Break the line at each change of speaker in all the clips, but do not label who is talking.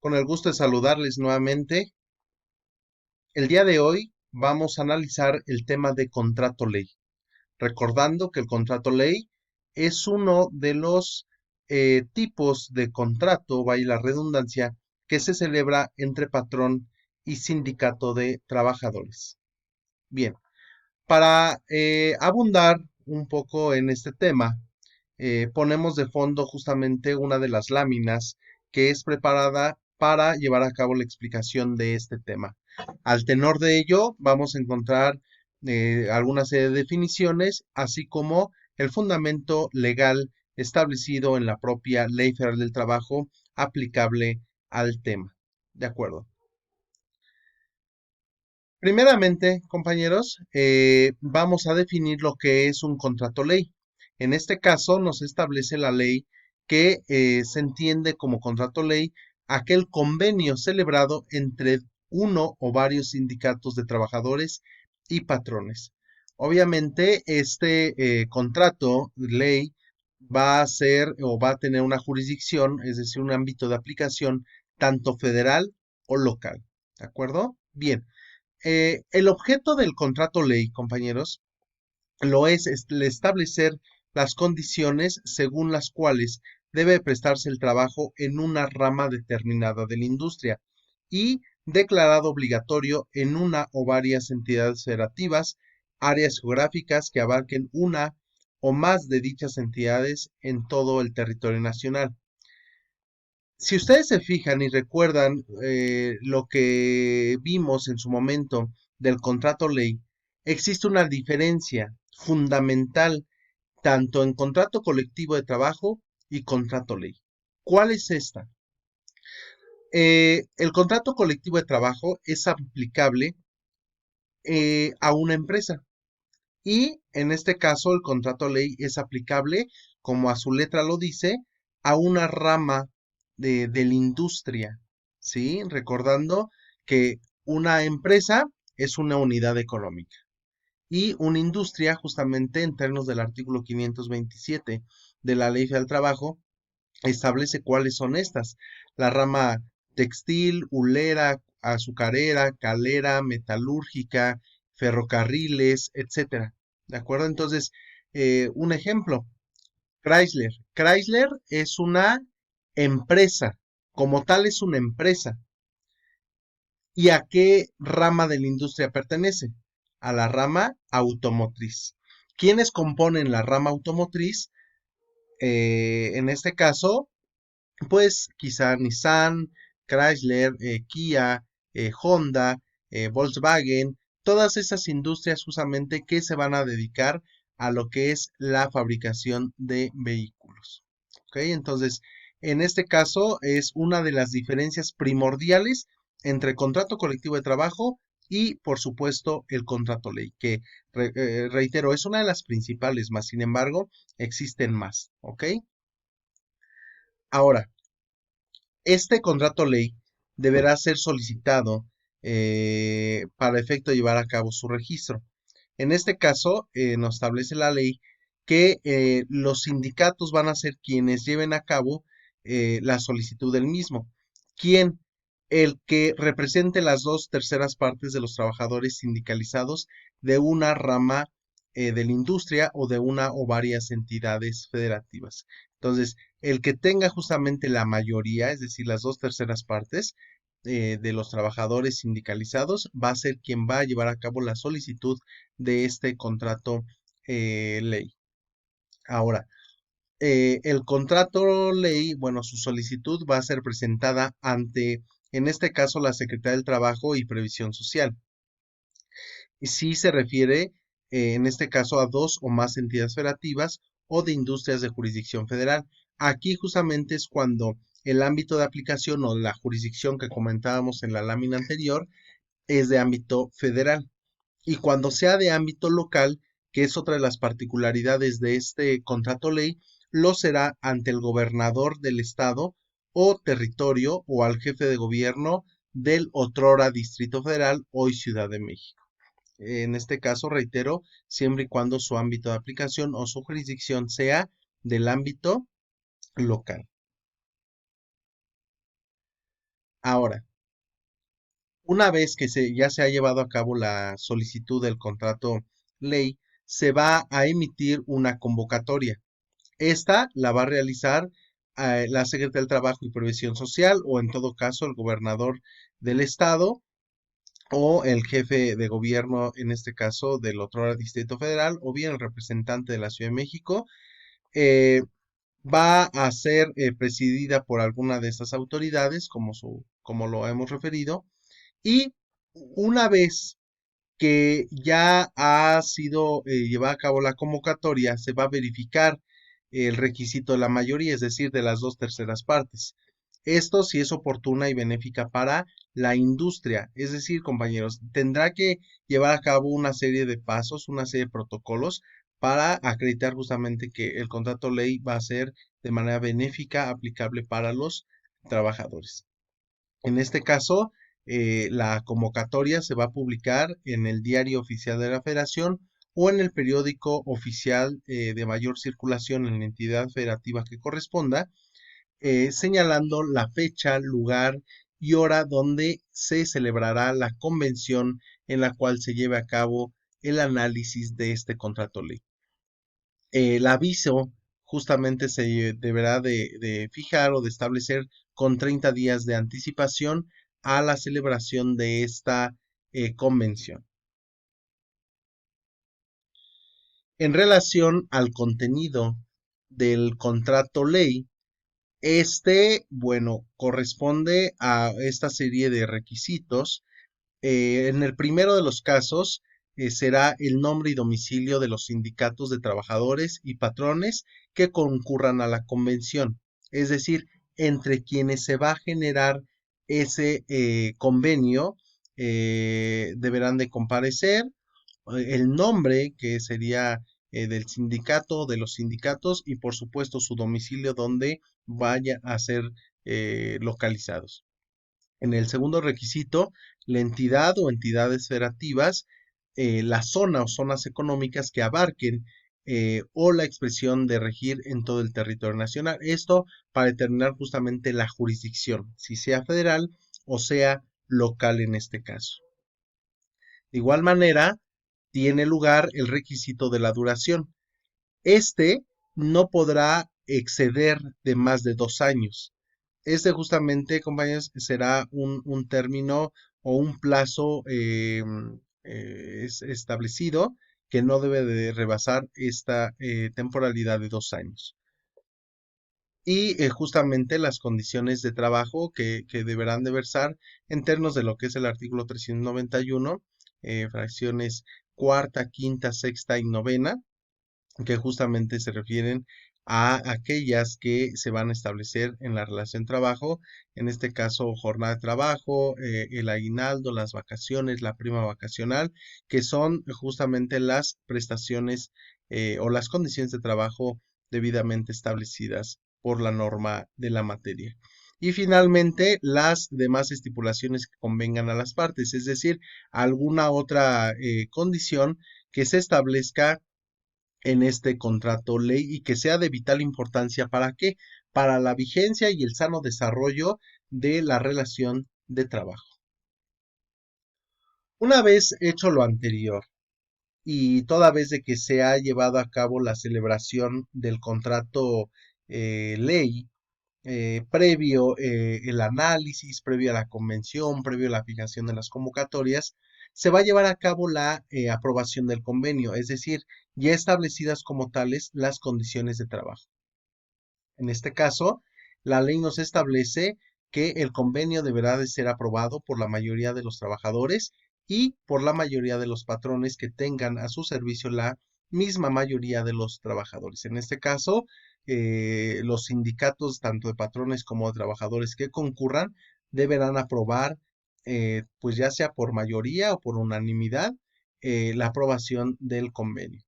Con el gusto de saludarles nuevamente. El día de hoy vamos a analizar el tema de contrato ley, recordando que el contrato ley es uno de los tipos de contrato, vaya la redundancia, que se celebra entre patrón y sindicato de trabajadores. Bien, para abundar un poco en este tema, ponemos de fondo justamente una de las láminas que es preparada para llevar a cabo la explicación de este tema. Al tenor de ello, vamos a encontrar alguna serie de definiciones, así como el fundamento legal establecido en la propia Ley Federal del Trabajo aplicable al tema. ¿De acuerdo? Primeramente, compañeros, vamos a definir lo que es un contrato ley. En este caso, nos establece la ley que se entiende como contrato ley aquel convenio celebrado entre uno o varios sindicatos de trabajadores y patrones. Obviamente, este contrato ley va a ser o va a tener una jurisdicción, es decir, un ámbito de aplicación tanto federal o local. ¿De acuerdo? Bien. El objeto del contrato ley, compañeros, lo es establecer las condiciones según las cuales debe prestarse el trabajo en una rama determinada de la industria y declarado obligatorio en una o varias entidades federativas, áreas geográficas que abarquen una o más de dichas entidades en todo el territorio nacional. Si ustedes se fijan y recuerdan lo que vimos en su momento del contrato ley, existe una diferencia fundamental tanto en contrato colectivo de trabajo y contrato ley. ¿Cuál es esta? El contrato colectivo de trabajo es aplicable a una empresa y en este caso el contrato ley es aplicable, como a su letra lo dice, a una rama de la industria, ¿sí? Recordando que una empresa es una unidad económica y una industria, justamente en términos del artículo 527 de la Ley Federal del Trabajo, establece cuáles son estas. La rama textil, hulera, azucarera, calera, metalúrgica, ferrocarriles, etcétera. ¿De acuerdo? Entonces, un ejemplo, Chrysler. Chrysler es una empresa, como tal es una empresa. ¿Y a qué rama de la industria pertenece? A la rama automotriz. ¿Quiénes componen la rama automotriz? En este caso, pues quizá Nissan, Chrysler, Kia, Honda, Volkswagen, todas esas industrias justamente que se van a dedicar a lo que es la fabricación de vehículos. ¿Ok? Entonces, en este caso es una de las diferencias primordiales entre contrato colectivo de trabajo y, por supuesto, el contrato ley, que reitero, es una de las principales, más sin embargo, existen más. ¿Ok? Ahora, este contrato ley deberá ser solicitado para efecto de llevar a cabo su registro. En este caso, nos establece la ley que los sindicatos van a ser quienes lleven a cabo la solicitud del mismo. ¿Quién? El que represente las dos terceras partes de los trabajadores sindicalizados de una rama de la industria o de una o varias entidades federativas. Entonces, el que tenga justamente la mayoría, es decir, las dos terceras partes de los trabajadores sindicalizados, va a ser quien va a llevar a cabo la solicitud de este contrato ley. Ahora, el contrato ley, bueno, su solicitud va a ser presentada ante, en este caso, la Secretaría del Trabajo y Previsión Social. Y sí se refiere, en este caso, a dos o más entidades federativas o de industrias de jurisdicción federal. Aquí justamente es cuando el ámbito de aplicación o la jurisdicción que comentábamos en la lámina anterior es de ámbito federal. Y cuando sea de ámbito local, que es otra de las particularidades de este contrato ley, lo será ante el gobernador del estado o territorio o al jefe de gobierno del otrora Distrito Federal, hoy Ciudad de México. En este caso, reitero, siempre y cuando su ámbito de aplicación o su jurisdicción sea del ámbito local. Ahora, una vez que ya se ha llevado a cabo la solicitud del contrato ley, se va a emitir una convocatoria. Esta la va a realizar la Secretaría del Trabajo y Previsión Social o en todo caso el gobernador del estado o el jefe de gobierno, en este caso del otro Distrito Federal, o bien el representante de la Ciudad de México. eh, Va a ser presidida por alguna de estas autoridades, como lo hemos referido, y una vez que ya ha sido llevada a cabo la convocatoria, se va a verificar el requisito de la mayoría, es decir, de las dos terceras partes. Esto si es oportuna y benéfica para la industria, es decir, compañeros, tendrá que llevar a cabo una serie de pasos, una serie de protocolos para acreditar justamente que el contrato ley va a ser de manera benéfica aplicable para los trabajadores. En este caso, la convocatoria se va a publicar en el Diario Oficial de la Federación o en el periódico oficial de mayor circulación en la entidad federativa que corresponda, señalando la fecha, lugar y hora donde se celebrará la convención en la cual se lleve a cabo el análisis de este contrato ley. El aviso justamente se deberá de fijar o de establecer con 30 días de anticipación a la celebración de esta convención. En relación al contenido del contrato ley, bueno, corresponde a esta serie de requisitos. En el primero de los casos, será el nombre y domicilio de los sindicatos de trabajadores y patrones que concurran a la convención. Es decir, entre quienes se va a generar ese convenio, deberán de comparecer el nombre que sería del sindicato, de los sindicatos y por supuesto su domicilio donde vaya a ser localizados. En el segundo requisito, la entidad o entidades federativas, la zona o zonas económicas que abarquen o la expresión de regir en todo el territorio nacional. Esto para determinar justamente la jurisdicción, si sea federal o sea local en este caso. De igual manera, tiene lugar el requisito de la duración. Este no podrá exceder de más de 2 años. Este justamente, compañeros, será un término o un plazo establecido que no debe de rebasar esta temporalidad de 2 años. Y justamente las condiciones de trabajo que deberán de versar en términos de lo que es el artículo 391, fracciones cuarta, quinta, sexta y novena, que justamente se refieren a aquellas que se van a establecer en la relación trabajo, en este caso jornada de trabajo, el aguinaldo, las vacaciones, la prima vacacional, que son justamente las prestaciones o las condiciones de trabajo debidamente establecidas por la norma de la materia. Y finalmente, las demás estipulaciones que convengan a las partes, es decir, alguna otra condición que se establezca en este contrato ley y que sea de vital importancia. ¿Para qué? Para la vigencia y el sano desarrollo de la relación de trabajo. Una vez hecho lo anterior y toda vez de que se ha llevado a cabo la celebración del contrato ley, previo el análisis, previo a la convención, previo a la fijación de las convocatorias, se va a llevar a cabo la aprobación del convenio, es decir, ya establecidas como tales las condiciones de trabajo. En este caso, la ley nos establece que el convenio deberá de ser aprobado por la mayoría de los trabajadores y por la mayoría de los patrones que tengan a su servicio la misma mayoría de los trabajadores. En este caso, los sindicatos, tanto de patrones como de trabajadores que concurran, deberán aprobar, pues ya sea por mayoría o por unanimidad, la aprobación del convenio.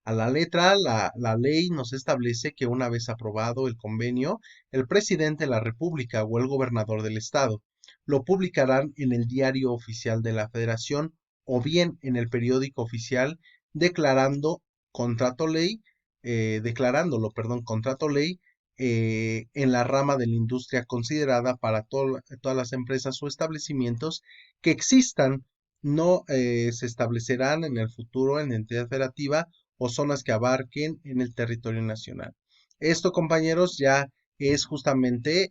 A la letra, la ley nos establece que una vez aprobado el convenio, el presidente de la República o el gobernador del estado lo publicarán en el Diario Oficial de la Federación o bien en el periódico oficial declarando contrato ley, declarándolo, perdón, contrato ley en la rama de la industria considerada para todas las empresas o establecimientos que existan. No se establecerán en el futuro en entidad federativa o zonas que abarquen en el territorio nacional. Esto, compañeros, ya es justamente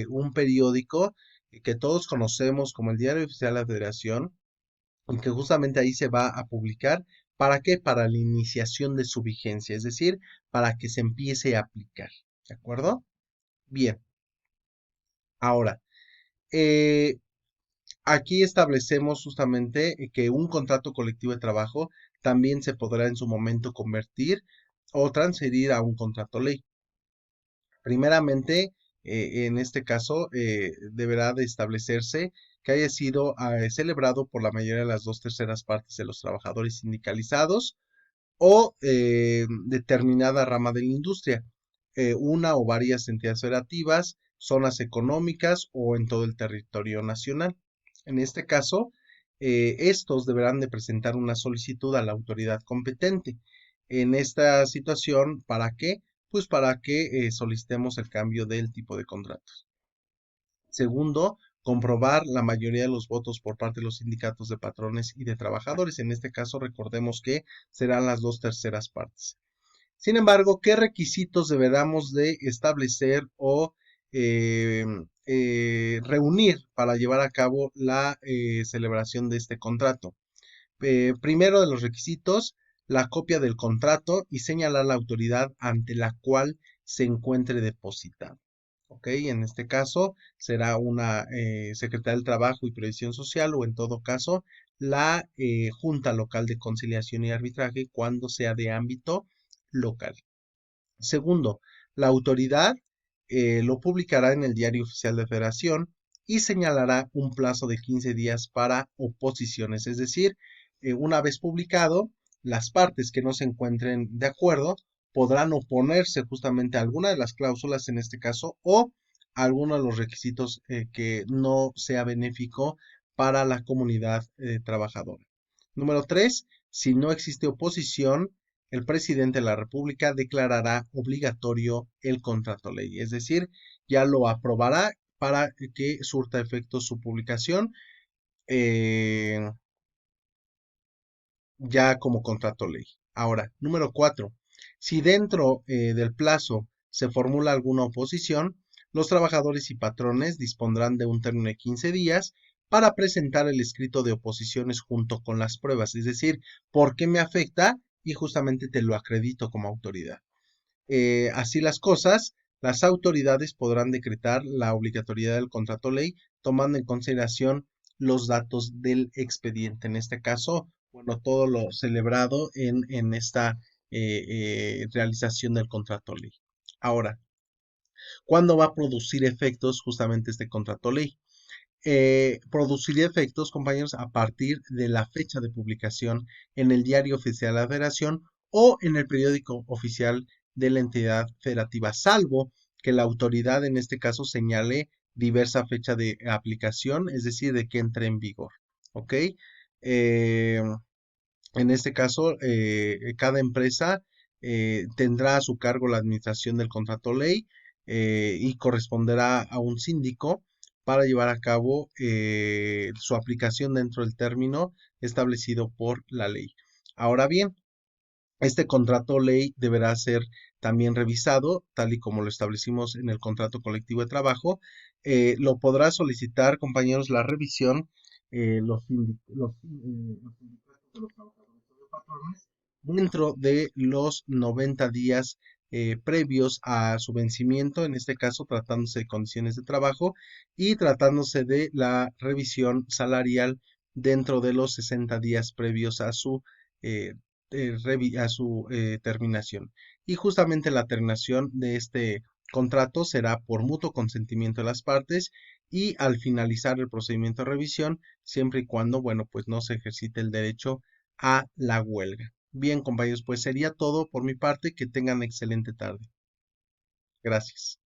un periódico que todos conocemos como el Diario Oficial de la Federación, y que justamente ahí se va a publicar. ¿Para qué? Para la iniciación de su vigencia, es decir, para que se empiece a aplicar. ¿De acuerdo? Bien, ahora, eh, aquí establecemos justamente que un contrato colectivo de trabajo también se podrá en su momento convertir o transferir a un contrato ley. Primeramente, en este caso, deberá de establecerse que haya sido celebrado por la mayoría de las dos terceras partes de los trabajadores sindicalizados o determinada rama de la industria, una o varias entidades federativas, zonas económicas o en todo el territorio nacional. En este caso, estos deberán de presentar una solicitud a la autoridad competente. En esta situación, ¿para qué? Pues para que solicitemos el cambio del tipo de contratos. Segundo, comprobar la mayoría de los votos por parte de los sindicatos de patrones y de trabajadores. En este caso, recordemos que serán las dos terceras partes. Sin embargo, ¿qué requisitos deberemos de establecer o reunir para llevar a cabo la celebración de este contrato? Primero de los requisitos, la copia del contrato y señalar la autoridad ante la cual se encuentre depositado. ¿Ok? En este caso será una Secretaría del Trabajo y Previsión Social o en todo caso la Junta Local de Conciliación y Arbitraje cuando sea de ámbito local. Segundo, la autoridad lo publicará en el Diario Oficial de Federación y señalará un plazo de 15 días para oposiciones, es decir, una vez publicado, las partes que no se encuentren de acuerdo podrán oponerse justamente a alguna de las cláusulas en este caso o a alguno de los requisitos que no sea benéfico para la comunidad trabajadora. Número 3, si no existe oposición, el presidente de la República declarará obligatorio el contrato ley, es decir, ya lo aprobará para que surta efecto su publicación eh, ya como contrato ley. Ahora, número 4. Si dentro del plazo se formula alguna oposición, los trabajadores y patrones dispondrán de un término de 15 días para presentar el escrito de oposiciones junto con las pruebas, es decir, ¿por qué me afecta? Y justamente te lo acredito como autoridad. Así las cosas, las autoridades podrán decretar la obligatoriedad del contrato ley tomando en consideración los datos del expediente. En este caso, bueno, todo lo celebrado en esta realización del contrato ley. Ahora, ¿cuándo va a producir efectos justamente este contrato ley? Producirá efectos, compañeros, a partir de la fecha de publicación en el Diario Oficial de la Federación o en el periódico oficial de la entidad federativa, salvo que la autoridad en este caso señale diversa fecha de aplicación, es decir, de que entre en vigor. ¿Ok? Eh, en este caso, cada empresa tendrá a su cargo la administración del contrato ley y corresponderá a un síndico para llevar a cabo su aplicación dentro del término establecido por la ley. Ahora bien, este contrato ley deberá ser también revisado, tal y como lo establecimos en el contrato colectivo de trabajo. Lo podrá solicitar, compañeros, la revisión, los sindicatos de los trabajadores o de patrones dentro de los 90 días previos a su vencimiento, en este caso tratándose de condiciones de trabajo y tratándose de la revisión salarial dentro de los 60 días previos a su eh, terminación. Y justamente la terminación de este contrato será por mutuo consentimiento de las partes y al finalizar el procedimiento de revisión, siempre y cuando, bueno, pues no se ejercite el derecho a la huelga. Bien, compañeros, pues sería todo por mi parte. Que tengan excelente tarde. Gracias.